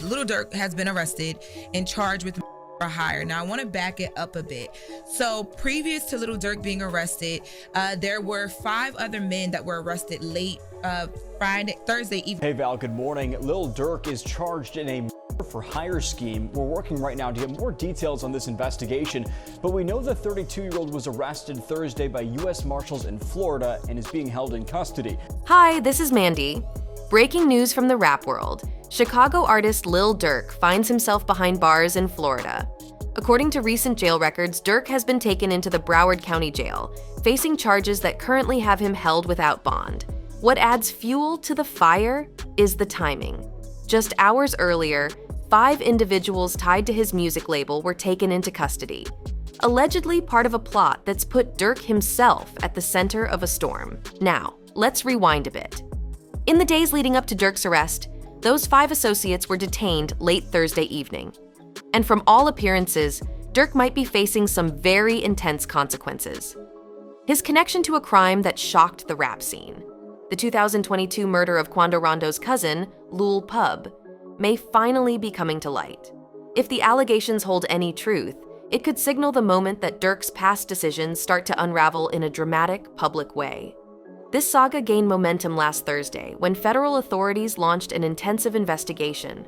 Lil Durk has been arrested and charged with for hire. Now, I want to back it up a bit. So previous to Lil Durk being arrested, there were 5 other men that were arrested late Thursday evening. Hey Val, good morning. Lil Durk is charged in a for hire scheme. We're working right now to get more details on this investigation, but we know the 32-year-old was arrested Thursday by U.S. Marshals in Florida and is being held in custody. Hi, this is Mandy. Breaking news from the rap world. Chicago artist Lil Durk finds himself behind bars in Florida. According to recent jail records, Durk has been taken into the Broward County Jail, facing charges that currently have him held without bond. What adds fuel to the fire is the timing. Just hours earlier, 5 individuals tied to his music label were taken into custody, allegedly part of a plot that's put Durk himself at the center of a storm. Now, let's rewind a bit. In the days leading up to Durk's arrest, those 5 associates were detained late Thursday evening. And from all appearances, Durk might be facing some very intense consequences. His connection to a crime that shocked the rap scene, the 2022 murder of Quando Rondo's cousin, Lul Pub, may finally be coming to light. If the allegations hold any truth, it could signal the moment that Durk's past decisions start to unravel in a dramatic, public way. This saga gained momentum last Thursday when federal authorities launched an intensive investigation.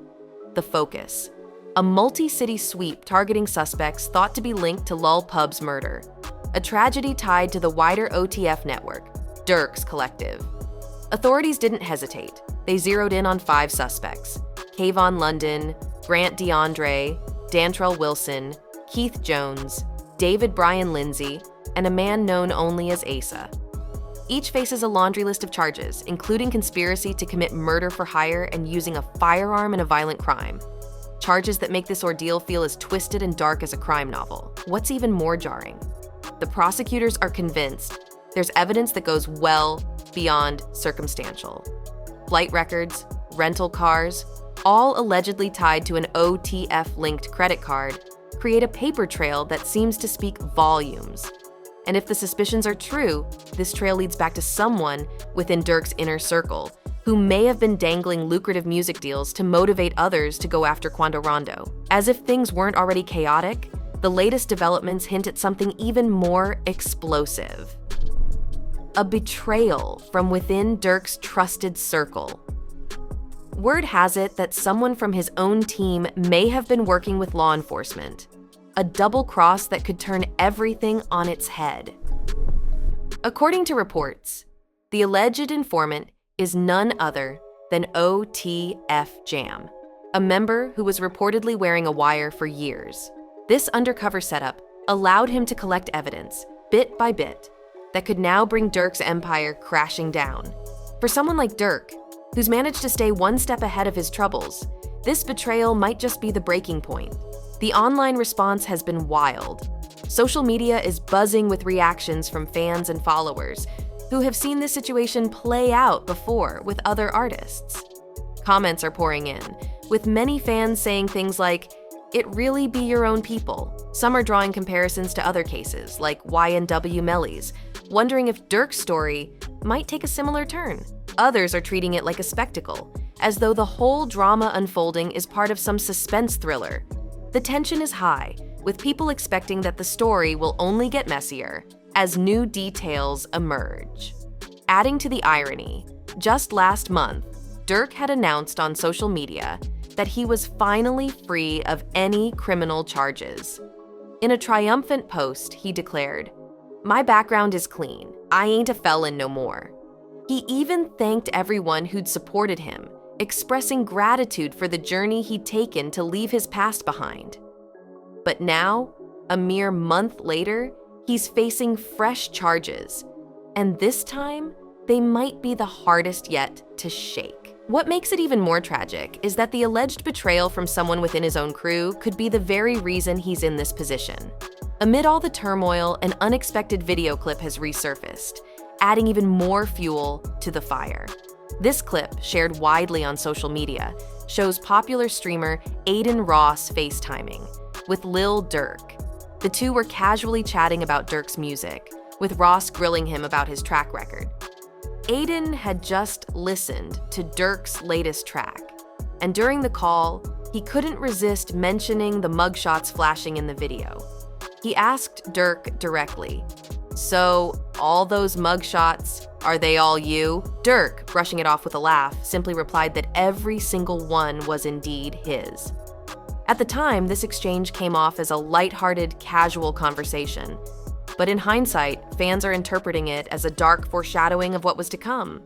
The Focus, a multi-city sweep targeting suspects thought to be linked to Lul Pub's murder, a tragedy tied to the wider OTF network, Durk's Collective. Authorities didn't hesitate. They zeroed in on 5 suspects: Kayvon London, Grant DeAndre, Dantrell Wilson, Keith Jones, David Brian Lindsay, and a man known only as Asa. Each faces a laundry list of charges, including conspiracy to commit murder for hire and using a firearm in a violent crime. Charges that make this ordeal feel as twisted and dark as a crime novel. What's even more jarring? The prosecutors are convinced there's evidence that goes well beyond circumstantial. Flight records, rental cars, all allegedly tied to an OTF-linked credit card, create a paper trail that seems to speak volumes. And if the suspicions are true, this trail leads back to someone within Durk's inner circle, who may have been dangling lucrative music deals to motivate others to go after Quando Rondo. As if things weren't already chaotic, the latest developments hint at something even more explosive. A betrayal from within Durk's trusted circle. Word has it that someone from his own team may have been working with law enforcement. A double cross that could turn everything on its head. According to reports, the alleged informant is none other than OTF Jam, a member who was reportedly wearing a wire for years. This undercover setup allowed him to collect evidence, bit by bit, that could now bring Durk's empire crashing down. For someone like Durk, who's managed to stay one step ahead of his troubles, this betrayal might just be the breaking point. The online response has been wild. Social media is buzzing with reactions from fans and followers who have seen this situation play out before with other artists. Comments are pouring in, with many fans saying things like, "It really be your own people." Some are drawing comparisons to other cases, like YNW Melly's, wondering if Durk's story might take a similar turn. Others are treating it like a spectacle, as though the whole drama unfolding is part of some suspense thriller. The tension is high, with people expecting that the story will only get messier as new details emerge. Adding to the irony, just last month, Durk had announced on social media that he was finally free of any criminal charges. In a triumphant post, he declared, "My background is clean. I ain't a felon no more." He even thanked everyone who'd supported him, expressing gratitude for the journey he'd taken to leave his past behind. But now, a mere month later, he's facing fresh charges, and this time, they might be the hardest yet to shake. What makes it even more tragic is that the alleged betrayal from someone within his own crew could be the very reason he's in this position. Amid all the turmoil, an unexpected video clip has resurfaced, adding even more fuel to the fire. This clip, shared widely on social media, shows popular streamer Aiden Ross FaceTiming with Lil Durk. The two were casually chatting about Durk's music, with Ross grilling him about his track record. Aiden had just listened to Durk's latest track, and during the call, he couldn't resist mentioning the mugshots flashing in the video. He asked Durk directly, "So, all those mugshots, are they all you?" Durk, brushing it off with a laugh, simply replied that every single one was indeed his. At the time, this exchange came off as a lighthearted, casual conversation. But in hindsight, fans are interpreting it as a dark foreshadowing of what was to come.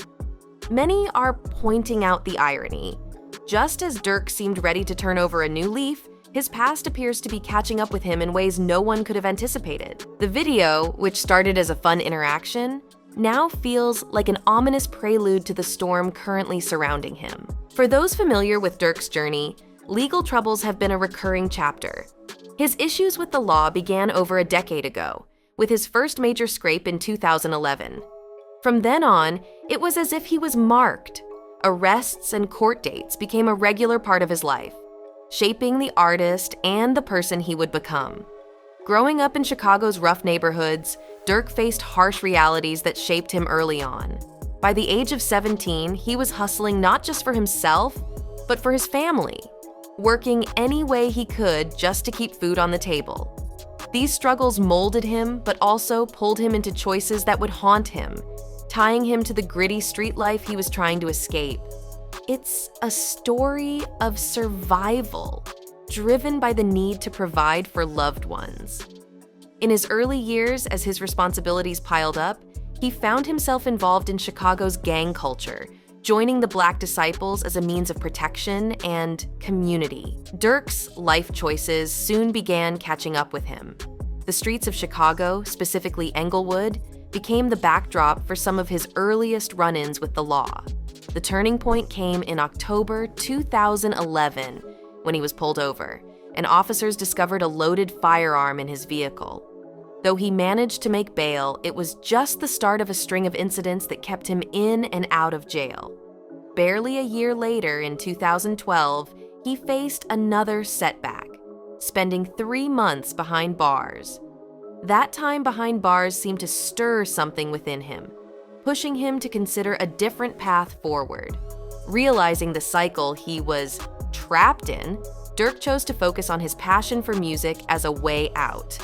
Many are pointing out the irony. Just as Durk seemed ready to turn over a new leaf, his past appears to be catching up with him in ways no one could have anticipated. The video, which started as a fun interaction, now feels like an ominous prelude to the storm currently surrounding him. For those familiar with Durk's journey, legal troubles have been a recurring chapter. His issues with the law began over a decade ago, with his first major scrape in 2011. From then on, it was as if he was marked. Arrests and court dates became a regular part of his life, shaping the artist and the person he would become. Growing up in Chicago's rough neighborhoods, Durk faced harsh realities that shaped him early on. By the age of 17, he was hustling not just for himself, but for his family, working any way he could just to keep food on the table. These struggles molded him, but also pulled him into choices that would haunt him, tying him to the gritty street life he was trying to escape. It's a story of survival, driven by the need to provide for loved ones. In his early years, as his responsibilities piled up, he found himself involved in Chicago's gang culture, joining the Black Disciples as a means of protection and community. Durk's life choices soon began catching up with him. The streets of Chicago, specifically Englewood, became the backdrop for some of his earliest run-ins with the law. The turning point came in October 2011 when he was pulled over, and officers discovered a loaded firearm in his vehicle. Though he managed to make bail, it was just the start of a string of incidents that kept him in and out of jail. Barely a year later, in 2012, he faced another setback, spending 3 months behind bars. That time behind bars seemed to stir something within him, pushing him to consider a different path forward. Realizing the cycle he was trapped in, Durk chose to focus on his passion for music as a way out.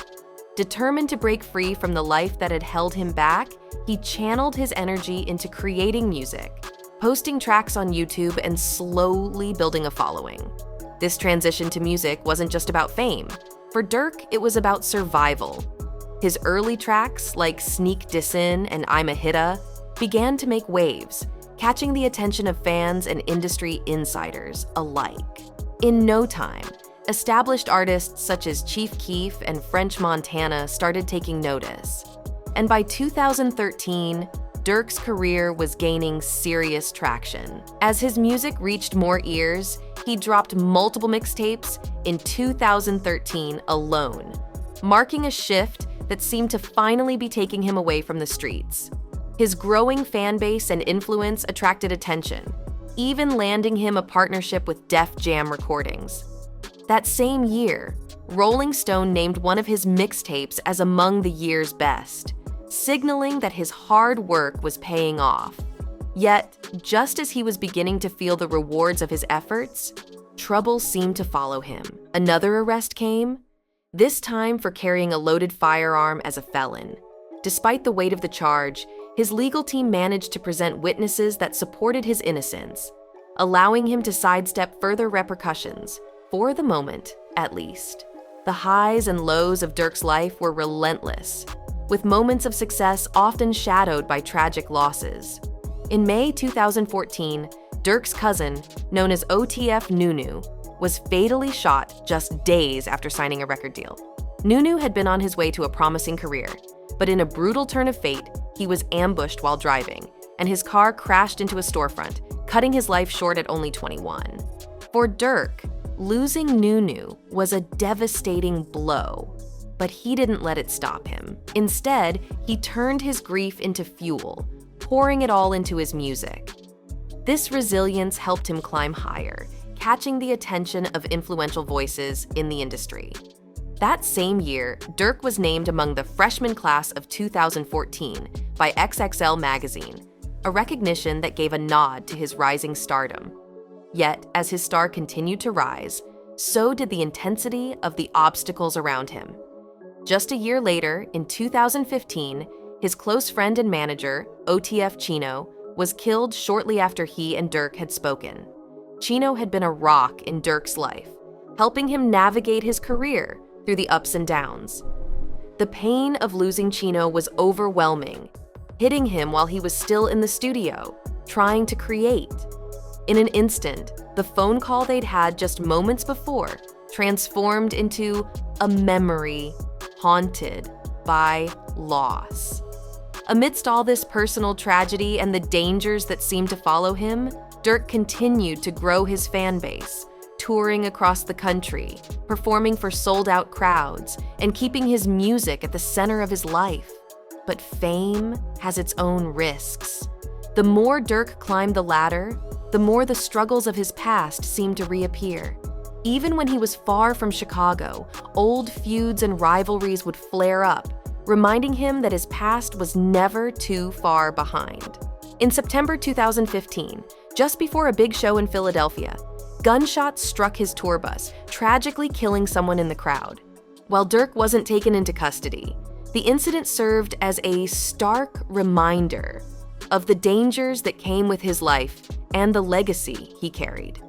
Determined to break free from the life that had held him back, he channeled his energy into creating music, posting tracks on YouTube and slowly building a following. This transition to music wasn't just about fame. For Durk, it was about survival. His early tracks, like Sneak Dissin' and I'm a Hitta, began to make waves, catching the attention of fans and industry insiders alike. In no time, established artists such as Chief Keef and French Montana started taking notice. And by 2013, Durk's career was gaining serious traction. As his music reached more ears, he dropped multiple mixtapes in 2013 alone, marking a shift that seemed to finally be taking him away from the streets. His growing fan base and influence attracted attention, even landing him a partnership with Def Jam Recordings. That same year, Rolling Stone named one of his mixtapes as among the year's best, signaling that his hard work was paying off. Yet, just as he was beginning to feel the rewards of his efforts, trouble seemed to follow him. Another arrest came, this time for carrying a loaded firearm as a felon. Despite the weight of the charge, his legal team managed to present witnesses that supported his innocence, allowing him to sidestep further repercussions, for the moment, at least. The highs and lows of Durk's life were relentless, with moments of success often shadowed by tragic losses. In May 2014, Durk's cousin, known as OTF Nunu, was fatally shot just days after signing a record deal. Nunu had been on his way to a promising career, but in a brutal turn of fate, he was ambushed while driving, and his car crashed into a storefront, cutting his life short at only 21. For Durk, losing Nunu was a devastating blow, but he didn't let it stop him. Instead, he turned his grief into fuel, pouring it all into his music. This resilience helped him climb higher, catching the attention of influential voices in the industry. That same year, Durk was named among the freshman class of 2014 by XXL magazine, a recognition that gave a nod to his rising stardom. Yet, as his star continued to rise, so did the intensity of the obstacles around him. Just a year later, in 2015, his close friend and manager, OTF Chino, was killed shortly after he and Durk had spoken. Chino had been a rock in Durk's life, helping him navigate his career through the ups and downs. The pain of losing Chino was overwhelming, hitting him while he was still in the studio, trying to create. In an instant, the phone call they'd had just moments before transformed into a memory haunted by loss. Amidst all this personal tragedy and the dangers that seemed to follow him, Durk continued to grow his fan base, touring across the country, performing for sold-out crowds, and keeping his music at the center of his life. But fame has its own risks. The more Durk climbed the ladder, the more the struggles of his past seemed to reappear. Even when he was far from Chicago, old feuds and rivalries would flare up, reminding him that his past was never too far behind. In September 2015, just before a big show in Philadelphia, gunshots struck his tour bus, tragically killing someone in the crowd. While Durk wasn't taken into custody, the incident served as a stark reminder of the dangers that came with his life and the legacy he carried.